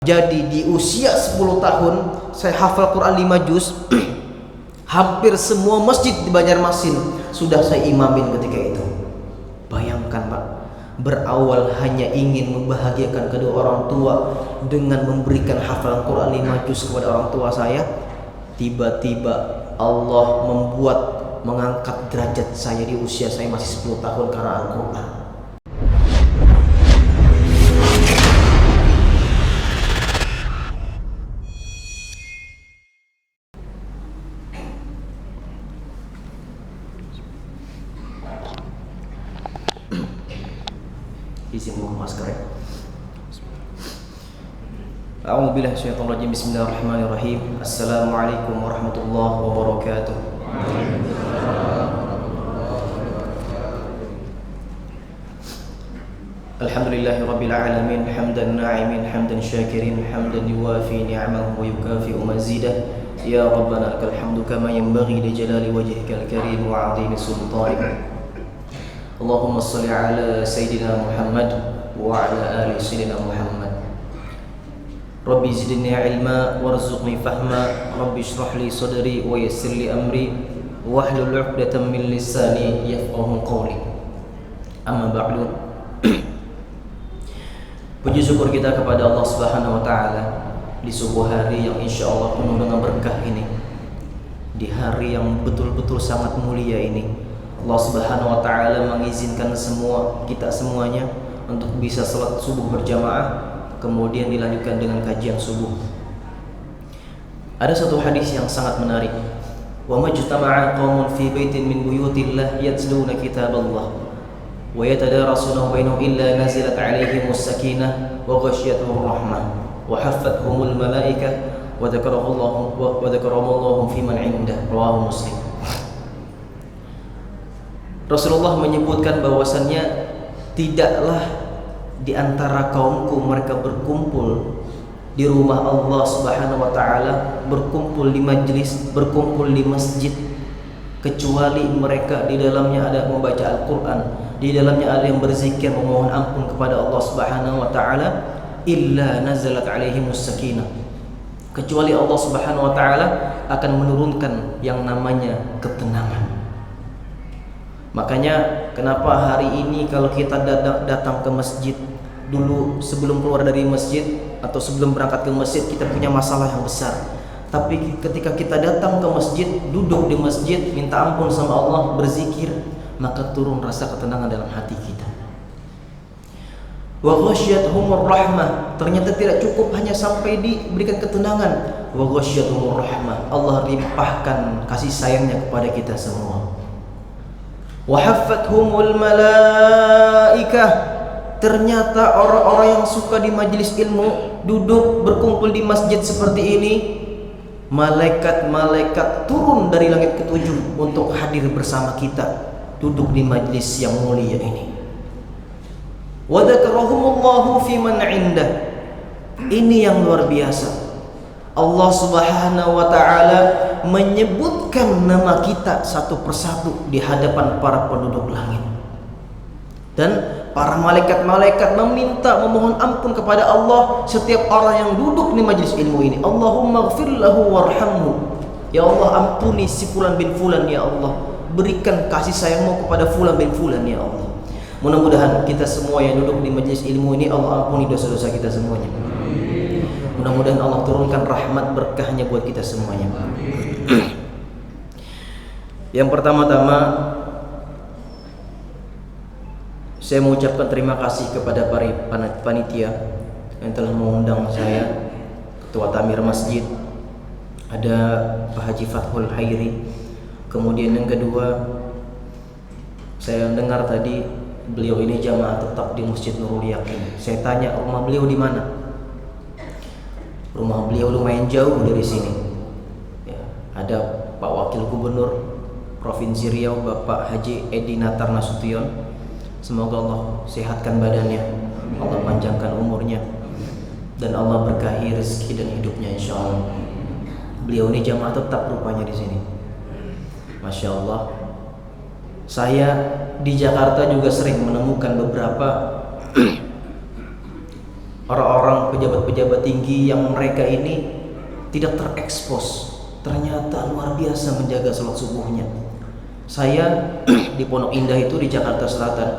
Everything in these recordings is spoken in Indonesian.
Jadi di usia 10 tahun saya hafal Quran 5 juz. Hampir semua masjid di Banjarmasin sudah saya imamin ketika itu. Bayangkan Pak, berawal hanya ingin membahagiakan kedua orang tua dengan memberikan hafalan Quran 5 juz kepada orang tua saya. Tiba-tiba Allah membuat mengangkat derajat saya di usia saya masih 10 tahun karena Al-Quran. Izin buka masker ya. A'udzubillahi minasyaitonir rajim. Bismillahirrahmanirrahim. Assalamualaikum warahmatullahi wabarakatuh. Alhamdulillahi rabbil alamin, hamdan na'imin, hamdan syakirin, hamdan yuwafi ni'amahu wa yukafi'u mazidah. Ya Rabbana lakal hamdu kama yanbaghi li jalali wajhikal karim wa 'azimi sultanik. Allahumma salli ala Sayyidina Muhammad wa ala ali Sayyidina Muhammad. Rabbi zidni ilma warzuqni fahma. Rabbi shrah li sadri wa yassir li amri wahlul 'uqdatam min lisani yafqahu qawli. Amma ba'du. Puji syukur kita kepada Allah Subhanahu wa taala di subuh hari yang insyaallah penuh dengan berkah ini. Di hari yang betul-betul sangat mulia ini, Allah Subhanahu wa taala mengizinkan kita semuanya untuk bisa salat subuh berjamaah, kemudian dilanjutkan dengan kajian subuh. Ada satu hadis yang sangat menarik. Wa majtama'a qaumun fi baitin min buyutillah yatluna kitaballah wa yatadarasunahu bainahum illa nazilat 'alaihimus sakinah wa ghasyiyatuhur rahmah wa haffathumul malaikah wa dzakarahumullahu fi man 'indah. Rawahu Muslim. Rasulullah menyebutkan bahwasannya tidaklah di antara kaumku mereka berkumpul di rumah Allah Subhanahu wa taala, berkumpul di majlis, berkumpul di masjid, kecuali mereka di dalamnya ada membaca Al-Quran, di dalamnya ada yang berzikir memohon ampun kepada Allah Subhanahu wa taala, illa nazalat alaihimus sakinah, kecuali Allah Subhanahu wa taala akan menurunkan yang namanya ketenangan. Makanya kenapa hari ini kalau kita datang ke masjid, dulu sebelum keluar dari masjid atau sebelum berangkat ke masjid kita punya masalah yang besar. Tapi ketika kita datang ke masjid, duduk di masjid, minta ampun sama Allah, berzikir, maka turun rasa ketenangan dalam hati kita. Wa ghasyiyatuhumur rahmah, ternyata tidak cukup hanya sampai diberikan ketenangan. Wa ghasyiyatuhumur rahmah, Allah limpahkan kasih sayangnya kepada kita semua. Wa haffathumul malaikah, ternyata orang-orang yang suka di majelis ilmu, duduk berkumpul di masjid seperti ini, malaikat-malaikat turun dari langit ketujuh untuk hadir bersama kita duduk di majelis yang mulia ini. Wa dzakarahumullahu fi man 'indah. Ini yang luar biasa. Allah Subhanahu wa taala menyebutkan nama kita satu persatu di hadapan para penduduk langit. Dan para malaikat-malaikat memohon ampun kepada Allah setiap orang yang duduk di majelis ilmu ini. Allahumma ighfir lahu warhamhu. Ya Allah, ampuni si fulan bin fulan ya Allah. Berikan kasih sayangmu kepada fulan bin fulan ya Allah. Mudah-mudahan kita semua yang duduk di majelis ilmu ini Allah ampuni dosa-dosa kita semuanya. Mudah-mudahan Allah turunkan rahmat berkahnya buat kita semuanya. Yang pertama-tama saya mengucapkan terima kasih kepada para panitia yang telah mengundang saya, Ketua Tamir Masjid, ada Pak Haji Fathul Hairi. Kemudian yang kedua, saya dengar tadi beliau ini jamaah tetap di Masjid Nurul Yakin. Saya tanya rumah beliau di mana? Rumah beliau lumayan jauh dari sini. Ya, ada Pak Wakil Gubernur Provinsi Riau, Bapak Haji Edi Natar Nasution. Semoga Allah sehatkan badannya, Allah panjangkan umurnya, dan Allah berkahi rezeki dan hidupnya insyaallah. Beliau ini jamaah tetap rupanya di sini. Masya Allah. Saya di Jakarta juga sering menemukan beberapa orang-orang pejabat-pejabat tinggi yang mereka ini tidak terekspos, ternyata luar biasa menjaga sholat subuhnya. Saya di Pondok Indah itu di Jakarta Selatan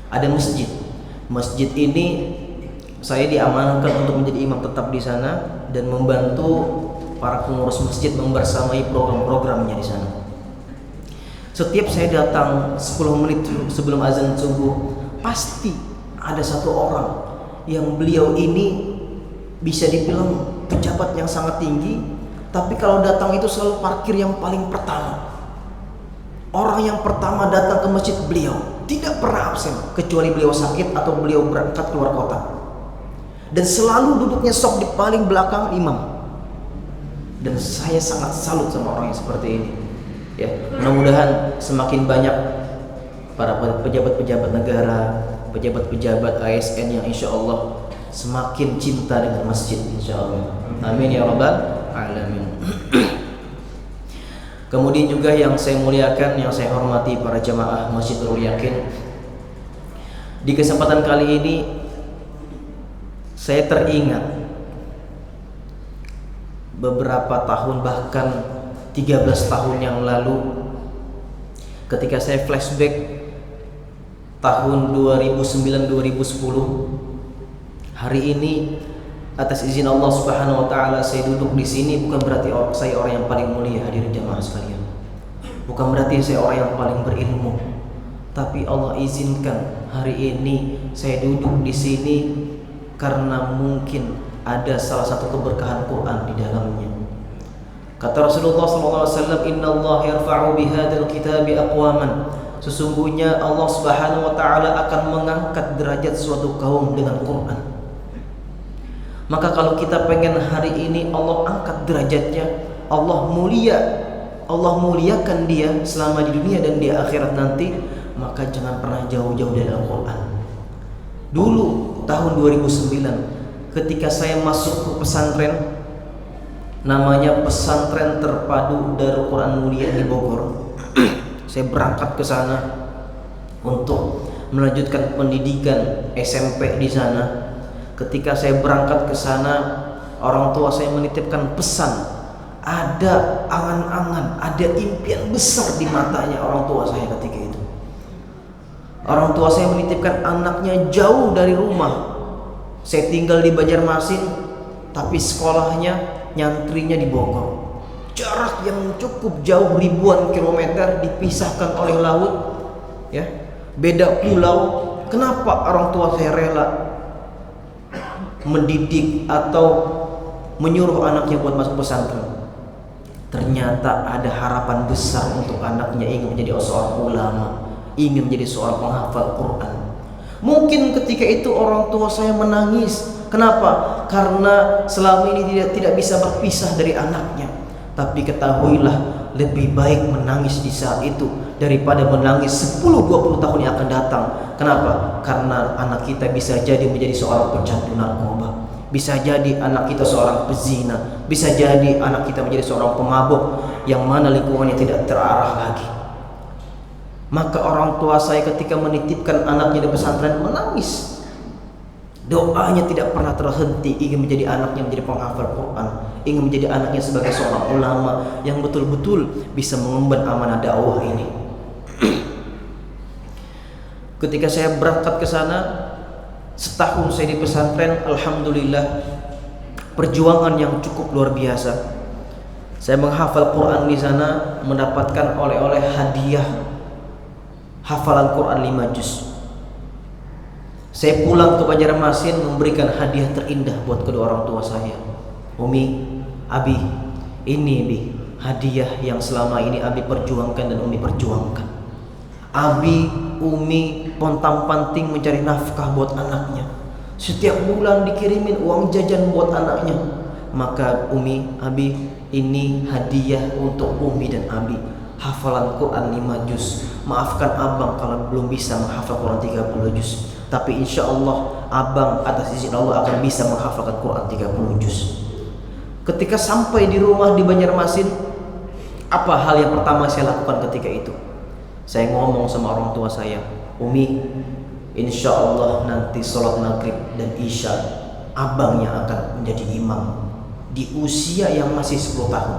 ada masjid. Masjid ini saya diamankan untuk menjadi imam tetap di sana dan membantu para pengurus masjid membersamai program-programnya di sana. Setiap saya datang 10 menit sebelum azan subuh, pasti ada satu orang yang beliau ini bisa dibilang pejabat yang sangat tinggi, tapi kalau datang itu selalu parkir yang paling pertama. Orang yang pertama datang ke masjid beliau, tidak pernah absen kecuali beliau sakit atau beliau berangkat keluar kota. Dan selalu duduknya sok di paling belakang imam. Dan saya sangat salut sama orang yang seperti ini. Ya, mudah-mudahan semakin banyak para pejabat-pejabat negara, pejabat-pejabat ASN yang insya Allah semakin cinta dengan masjid insya Allah. Amin ya rabbal alamin. Kemudian juga yang saya muliakan, yang saya hormati para jamaah Masjid Nurul Yakin, di kesempatan kali ini saya teringat beberapa tahun, bahkan 13 tahun yang lalu, ketika saya flashback tahun 2009-2010. Hari ini atas izin Allah Subhanahu wa taala saya duduk di sini, bukan berarti saya orang yang paling mulia hadirin jamaah sekalian. Bukan berarti saya orang yang paling berilmu. Tapi Allah izinkan hari ini saya duduk di sini karena mungkin ada salah satu keberkahan Quran di dalamnya. Kata Rasulullah SAW, Inna Allah yarfa'u bihadal kitabi aqwaman. Sesungguhnya Allah Subhanahu wa ta'ala akan mengangkat derajat suatu kaum dengan Quran. Maka kalau kita pengen hari ini Allah angkat derajatnya, Allah muliakan dia selama di dunia dan di akhirat nanti, maka jangan pernah jauh-jauh dari Al-Quran. Dulu tahun 2009 ketika saya masuk ke pesantren, namanya Pesantren Terpadu Darul Quran Mulia di Bogor. Saya berangkat ke sana untuk melanjutkan pendidikan SMP di sana. Ketika saya berangkat ke sana, orang tua saya menitipkan pesan. Ada angan-angan, ada impian besar di matanya orang tua saya ketika itu. Orang tua saya menitipkan anaknya jauh dari rumah. Saya tinggal di Banjarmasin, tapi sekolahnya nyantrinya di Bogor. Jarak yang cukup jauh, ribuan kilometer, dipisahkan oleh laut, ya, beda pulau. Kenapa orang tua saya rela mendidik atau menyuruh anaknya buat masuk pesantren? Ternyata ada harapan besar untuk anaknya ingin menjadi seorang ulama, ingin menjadi seorang penghafal Quran. Mungkin ketika itu orang tua saya menangis. Kenapa? Karena selama ini tidak bisa berpisah dari anaknya. Tapi ketahuilah, lebih baik menangis di saat itu daripada menangis 10-20 tahun yang akan datang. Kenapa? Karena anak kita bisa jadi menjadi seorang pecandu narkoba, bisa jadi anak kita seorang pezina, bisa jadi anak kita menjadi seorang pemabuk yang mana lingkungannya tidak terarah lagi. Maka orang tua saya ketika menitipkan anaknya di pesantren menangis. Doanya tidak pernah terhenti, ingin menjadi anaknya menjadi penghafal Quran, ingin menjadi anaknya sebagai seorang ulama yang betul-betul bisa mengemban amanah dakwah ini. Ketika saya berangkat ke sana, setahun saya di pesantren, alhamdulillah perjuangan yang cukup luar biasa. Saya menghafal Quran di sana, mendapatkan oleh-oleh hadiah hafalan Quran 5 juz. Saya pulang ke Banjarmasin memberikan hadiah terindah buat kedua orang tua saya. Umi, Abi, ini Bi, hadiah yang selama ini Abi perjuangkan dan Umi perjuangkan. Abi, Umi pontang-panting mencari nafkah buat anaknya. Setiap bulan dikirimin uang jajan buat anaknya. Maka Umi, Abi, ini hadiah untuk Umi dan Abi, hafalan Quran 5 juz. Maafkan abang kalau belum bisa menghafal Quran 30 juz, tapi insya Allah abang atas izin Allah akan bisa menghafalkan Quran 30 juz. Ketika sampai di rumah di Banjarmasin, apa hal yang pertama saya lakukan ketika itu? Saya ngomong sama orang tua saya, Umi, Insya Allah nanti sholat maghrib dan isya abangnya akan menjadi imam di usia yang masih 10 tahun.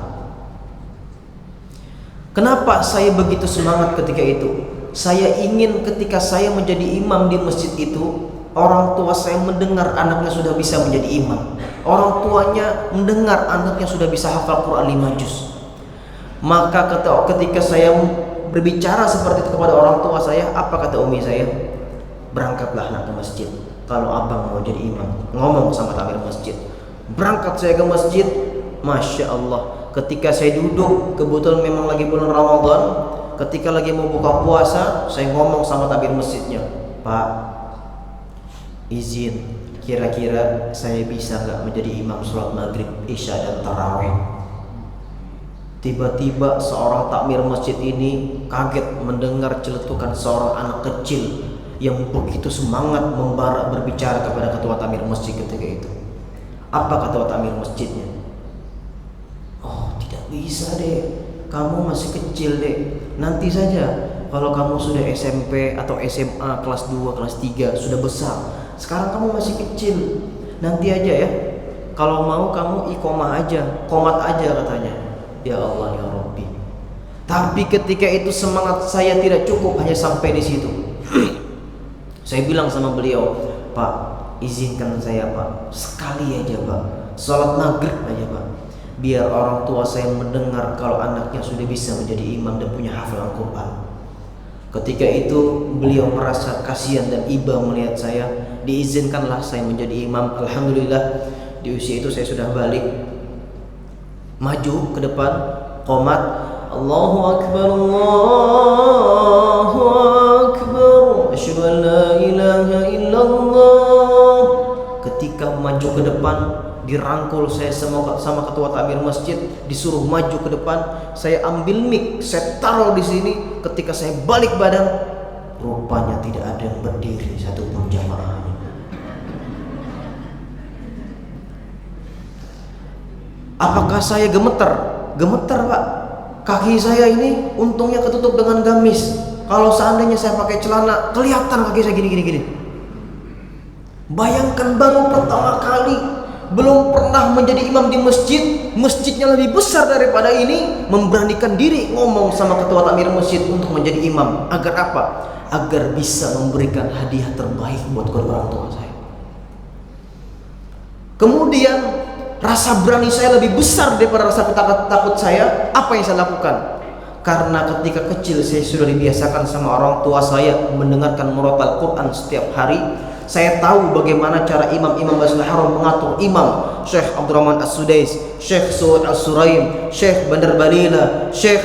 Kenapa saya begitu semangat ketika itu? Saya ingin ketika saya menjadi imam di masjid itu, orang tua saya mendengar anaknya sudah bisa menjadi imam. Orang tuanya mendengar anaknya sudah bisa hafal Quran 5 juz. Maka ketika saya berbicara seperti itu kepada orang tua saya, apa kata umi saya? Berangkatlah anak ke masjid. Kalau abang mau jadi imam, ngomong sama takmir masjid. Berangkat saya ke masjid. Masya Allah, ketika saya duduk, kebetulan memang lagi bulan Ramadan, ketika lagi mau buka puasa, saya ngomong sama takmir masjidnya, Pak, izin, kira-kira saya bisa nggak menjadi imam sholat maghrib, isya dan tarawih? Tiba-tiba seorang takmir masjid ini kaget mendengar celetukan seorang anak kecil yang begitu semangat membara berbicara kepada ketua takmir masjid ketika itu. Apa kata takmir masjidnya? Oh, tidak bisa deh, kamu masih kecil deh, nanti saja kalau kamu sudah SMP atau SMA kelas 2, kelas 3 sudah besar. Sekarang kamu masih kecil, nanti aja ya. Kalau mau kamu iqomah aja, qomat aja katanya. Ya Allah ya Rabbi. Tapi ketika itu semangat saya tidak cukup hanya sampai di situ. Saya bilang sama beliau, Pak, izinkan saya Pak, sekali aja Pak, sholat maghrib aja Pak, biar orang tua saya mendengar kalau anaknya sudah bisa menjadi imam dan punya hafalan Quran. Ketika itu beliau merasa kasihan dan iba melihat saya, diizinkanlah saya menjadi imam. Alhamdulillah di usia itu saya sudah balik, maju ke depan, qomat, Allahu Akbar, Allahu Akbar, asyhadu an la ilaha illallah. Ketika maju ke depan, dirangkul saya sama ketua takmir masjid, disuruh maju ke depan. Saya ambil mic, saya taruh di sini. Ketika saya balik badan, rupanya tidak ada yang berdiri satupun jamaah. Apakah saya gemeter? Gemeter Pak. Kaki saya ini untungnya ketutup dengan gamis. Kalau seandainya saya pakai celana, kelihatan kaki saya gini. Bayangkan baru pertama kali, belum pernah menjadi imam di masjid, masjidnya lebih besar daripada ini, memberanikan diri ngomong sama ketua takmir masjid untuk menjadi imam. Agar apa? Agar bisa memberikan hadiah terbaik buat kedua orang tua saya. Kemudian rasa berani saya lebih besar daripada rasa takut saya. Apa yang saya lakukan? Karena ketika kecil saya sudah dibiasakan sama orang tua saya mendengarkan murotal Quran setiap hari. Saya tahu bagaimana cara imam-imam Masjidil Haram mengatur imam. Syekh Abdurrahman As-Sudais, Syekh Suud As-Suraim, Syekh Bandar Balila, Syekh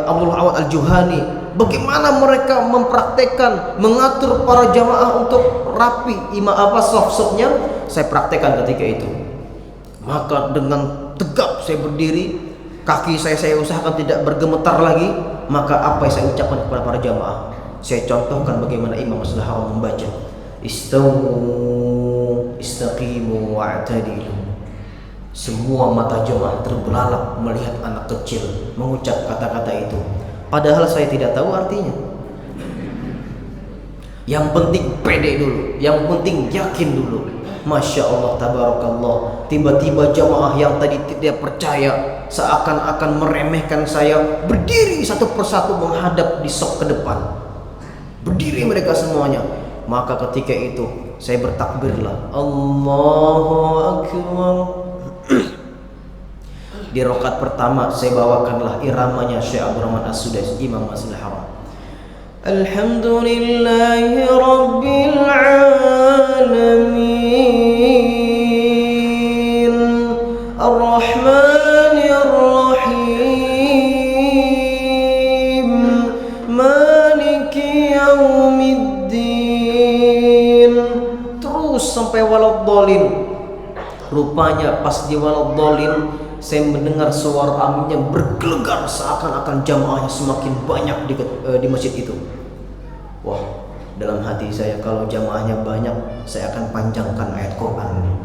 Abdul Awad Al-Juhani. Bagaimana mereka mempraktekkan mengatur para jamaah untuk rapi imam saf-safnya, saya praktekkan ketika itu. Maka dengan tegap saya berdiri, kaki saya usahakan tidak bergemetar lagi. Maka apa yang saya ucapkan kepada para jamaah, saya contohkan bagaimana imam Masjidil Haram membaca, Istawu istaqimu wa'tadilu. Semua mata jemaah terbelalak melihat anak kecil mengucap kata-kata itu, padahal saya tidak tahu artinya. Yang penting pede dulu, yang penting yakin dulu. Masya Allah, tabarakallah. Tiba-tiba jemaah yang tadi tidak percaya, seakan-akan meremehkan saya, berdiri satu persatu menghadap di saf ke depan. Berdiri mereka semuanya. Maka ketika itu saya bertakbirlah, Allahu Akbar. Di rakaat pertama saya bawakanlah iramanya Syekh Abdurrahman As-Sudais, Imam Masjidil Haram. Alhamdulillahi Rabbil Alamin, Ar-Rahmanir Rahim, Maliki Yaumiddin. Terus sampai waladhdallin. Rupanya pas di waladhdallin saya mendengar suara aminnya bergelegar seakan-akan jamaahnya semakin banyak di masjid itu. Wah, dalam hati saya, kalau jamaahnya banyak saya akan panjangkan ayat Quran.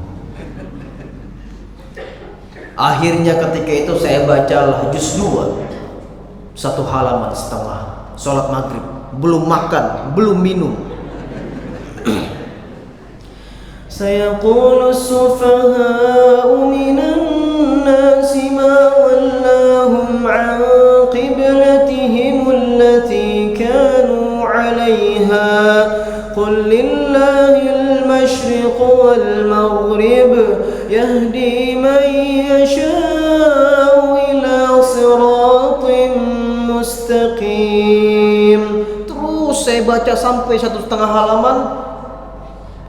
Akhirnya ketika itu saya bacalah juz 2, 1 halaman setengah, sholat maghrib, belum makan, belum minum. سيقول السفهاء من الناس ما ولاهم عن قبلتهم التي كانوا عليها قل لله المشرق والمغرب يهدي من يشاء إلى صراط mustaqim. Terus saya baca sampai 1,5 halaman,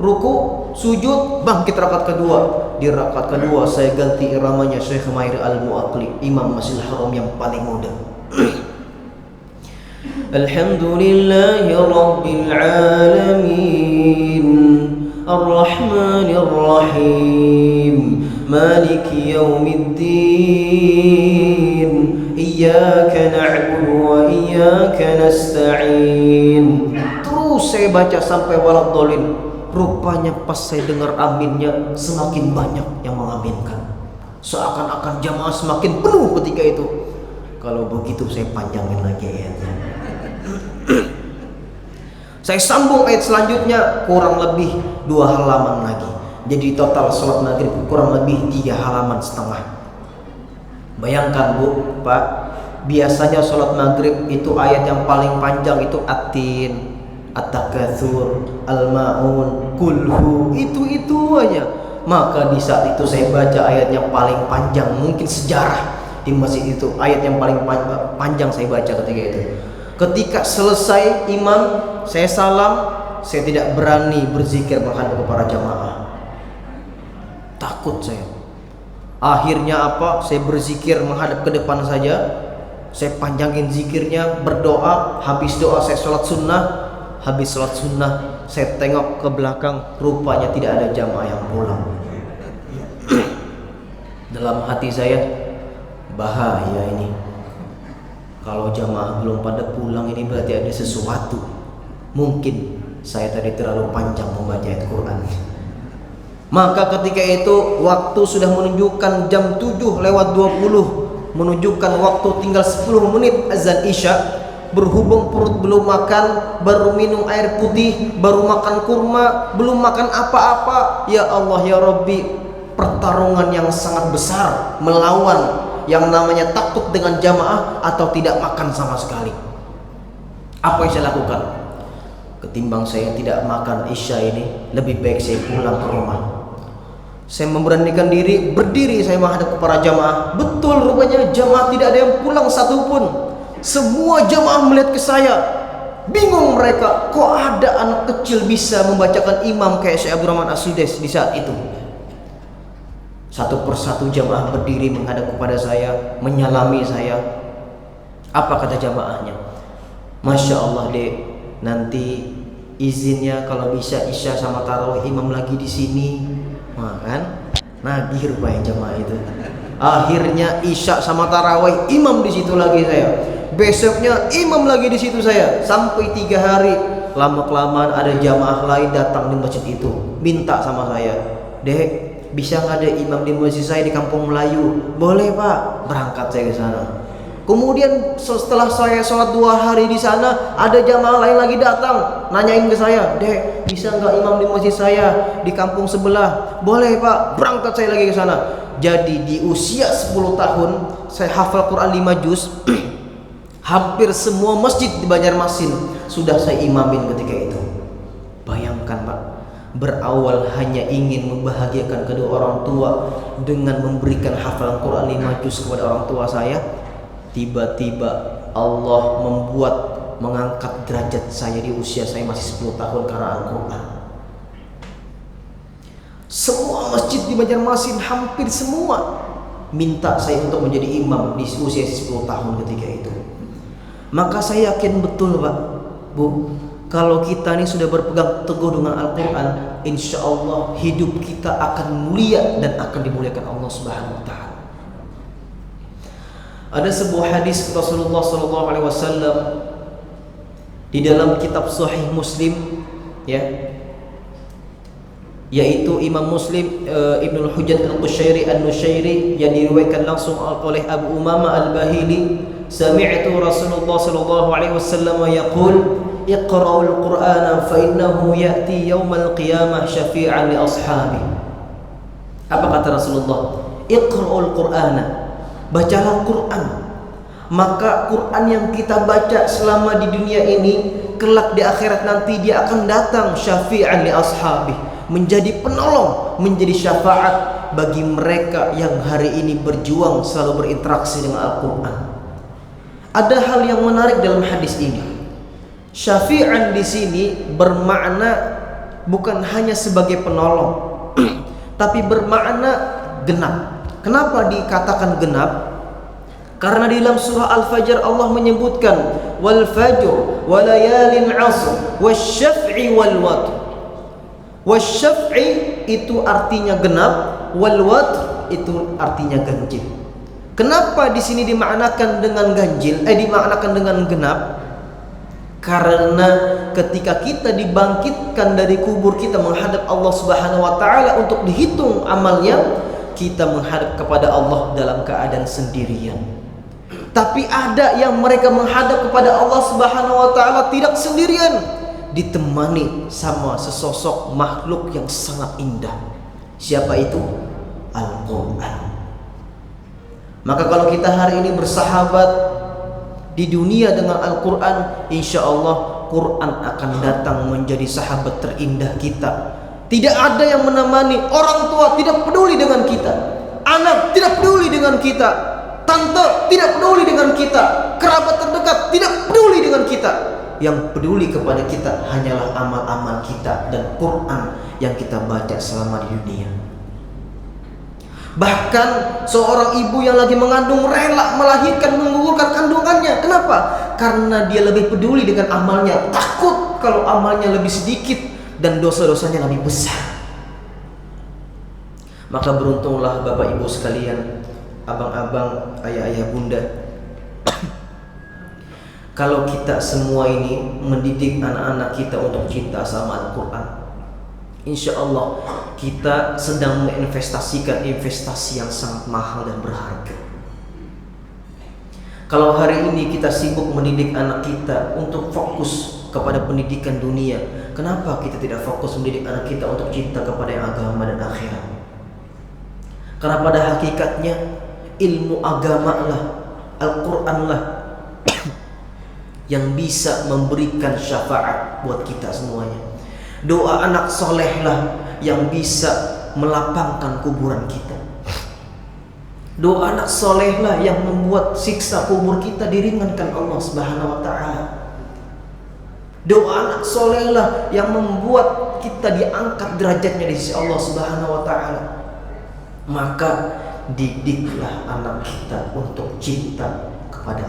ruku, sujud, bangkit rakaat kedua. Di rakaat kedua saya ganti iramanya Syekh Mahir Al-Mu'aqli, Imam Masjidil Haram yang paling muda. Alhamdulillahi Rabbil Alamin Ar-Rahmanir Rahim Maliki Yawmiddin Iyyaka na'budu wa iyyaka nasta'in. Terus saya baca sampai waladhdallin. Rupanya pas saya dengar aminnya semakin banyak yang mengaminkan. Seakan-akan jamaah semakin penuh ketika itu. Kalau begitu saya panjangin lagi ayatnya. Saya sambung ayat selanjutnya kurang lebih 2 halaman lagi. Jadi total sholat maghrib kurang lebih 3,5 halaman. Bayangkan Bu, Pak, biasanya sholat maghrib itu ayat yang paling panjang itu At-Tin, At-Takatsur, Al-Ma'un, Kulhu, itu aja. Maka di saat itu saya baca ayat yang paling panjang mungkin sejarah di masjid itu. Ayat yang paling panjang saya baca ketika itu. Ketika selesai imam, saya salam, saya tidak berani berzikir menghadap kepada jamaah. Takut saya. Akhirnya apa? Saya berzikir menghadap ke depan saja. Saya panjangin zikirnya, berdoa. Habis doa saya sholat sunnah. Habis sholat sunnah saya tengok ke belakang, rupanya tidak ada jamaah yang pulang. Dalam hati saya, bahaya ini. Kalau jamaah belum pada pulang ini berarti ada sesuatu. Mungkin saya tadi terlalu panjang membaca ayat Quran. Maka ketika itu waktu sudah menunjukkan jam 7:20, menunjukkan waktu tinggal 10 menit azan Isya. Berhubung perut belum makan, baru minum air putih, baru makan kurma, belum makan apa-apa. Ya Allah ya Rabbi, pertarungan yang sangat besar melawan yang namanya takut dengan jamaah atau tidak makan sama sekali. Apa yang saya lakukan? Ketimbang saya tidak makan Isya ini, lebih baik saya pulang ke rumah. Saya memberanikan diri, berdiri saya menghadap kepada jamaah. Betul, rupanya jamaah tidak ada yang pulang satupun. Semua jamaah melihat ke saya. Bingung mereka, kok ada anak kecil bisa membacakan imam kayak Syekh Abdul Rahman As-Sudais di saat itu. Satu persatu jamaah berdiri menghadap kepada saya, menyalami saya. Apa kata jamaahnya? Masya Allah Dek, nanti izinnya kalau bisa Isya sama tarawih imam lagi di sini. Kan? Nagih rupanya jamaah itu. Akhirnya Isya sama tarawih imam di situ lagi saya. Besoknya imam lagi di situ saya. Sampai 3 hari. Lama-kelamaan ada jamaah lain datang di masjid itu, minta sama saya, Dek, bisa nggak ada imam di masjid saya di Kampung Melayu? Boleh Pak. Berangkat saya ke sana. Kemudian setelah saya sholat 2 hari di sana, ada jamaah lain lagi datang, nanyain ke saya, Dek, bisa nggak imam di masjid saya di kampung sebelah? Boleh Pak. Berangkat saya lagi ke sana. Jadi di usia 10 tahun saya hafal Quran 5 juz. Hampir semua masjid di Banjarmasin sudah saya imamin ketika itu. Bayangkan Pak, berawal hanya ingin membahagiakan kedua orang tua dengan memberikan hafalan Quran 5 juz kepada orang tua saya. Tiba-tiba Allah mengangkat derajat saya di usia saya masih 10 tahun karena Al-Quran. Semua masjid di Banjarmasin hampir semua minta saya untuk menjadi imam di usia 10 tahun ketika itu. Maka saya yakin betul Pak, Bu, kalau kita ini sudah berpegang teguh dengan Al-Quran, insya Allah hidup kita akan mulia dan akan dimuliakan Allah Subhanahu Wa Taala. Ada sebuah hadis Rasulullah SAW di dalam kitab Sahih Muslim, ya, yaitu Imam Muslim Ibnul Hujjat Al-Qushairi An-Nushairi, yang diriwayatkan langsung oleh Abu Umamah Al-Bahili. Sami'tu Rasulullah sallallahu alaihi wasallam yaqul iqra'ul Qur'ana fa innahu ya'ti yaumal qiyamah syafi'an li ashabi. Apa kata Rasulullah? Iqra'ul Qur'ana, bacalah Quran. Maka Quran yang kita baca selama di dunia ini, kelak di akhirat nanti dia akan datang syafi'an li ashabi, menjadi penolong, menjadi syafaat bagi mereka yang hari ini berjuang selalu berinteraksi dengan Al-Quran. Ada hal yang menarik dalam hadis ini. Syafi'an di sini bermakna bukan hanya sebagai penolong, tapi bermakna genap. Kenapa dikatakan genap? Karena di dalam surah Al-Fajr Allah menyebutkan wal fajr wa layalin 'ashr wasyaf'i wal watr. Wasyaf'i itu artinya genap, wal watr itu artinya ganjil. Kenapa di sini dimaknakan dengan ganjil? Dimaknakan dengan genap? Karena ketika kita dibangkitkan dari kubur kita menghadap Allah Subhanahu wa taala untuk dihitung amalnya, kita menghadap kepada Allah dalam keadaan sendirian. Tapi ada yang mereka menghadap kepada Allah Subhanahu wa taala tidak sendirian, ditemani sama sesosok makhluk yang sangat indah. Siapa itu? Al-Quran. Maka kalau kita hari ini bersahabat di dunia dengan Al-Quran, insya Allah Quran akan datang menjadi sahabat terindah kita. Tidak ada yang menemani. Orang tua tidak peduli dengan kita, anak tidak peduli dengan kita, tante tidak peduli dengan kita, kerabat terdekat tidak peduli dengan kita. Yang peduli kepada kita hanyalah amal-amal kita dan Quran yang kita baca selama di dunia. Bahkan seorang ibu yang lagi mengandung rela melahirkan, menggugurkan kandungannya. Kenapa? Karena dia lebih peduli dengan amalnya. Takut kalau amalnya lebih sedikit dan dosa-dosanya lebih besar. Maka beruntunglah Bapak Ibu sekalian, abang-abang, ayah-ayah, bunda, kalau kita semua ini mendidik anak-anak kita untuk cinta sama Al-Quran, insya Allah kita sedang menginvestasikan investasi yang sangat mahal dan berharga. Kalau hari ini kita sibuk mendidik anak kita untuk fokus kepada pendidikan dunia, kenapa kita tidak fokus mendidik anak kita untuk cinta kepada yang agama dan akhirat? Karena pada hakikatnya ilmu agama lah, Al-Quran lah yang bisa memberikan syafaat buat kita semuanya. Doa anak soleh lah yang bisa melapangkan kuburan kita. Doa anak soleh lah yang membuat siksa kubur kita diringankan Allah Subhanahu wa taala. Doa anak soleh lah yang membuat kita diangkat derajatnya di sisi Allah Subhanahu wa taala. Maka didiklah anak kita untuk cinta kepada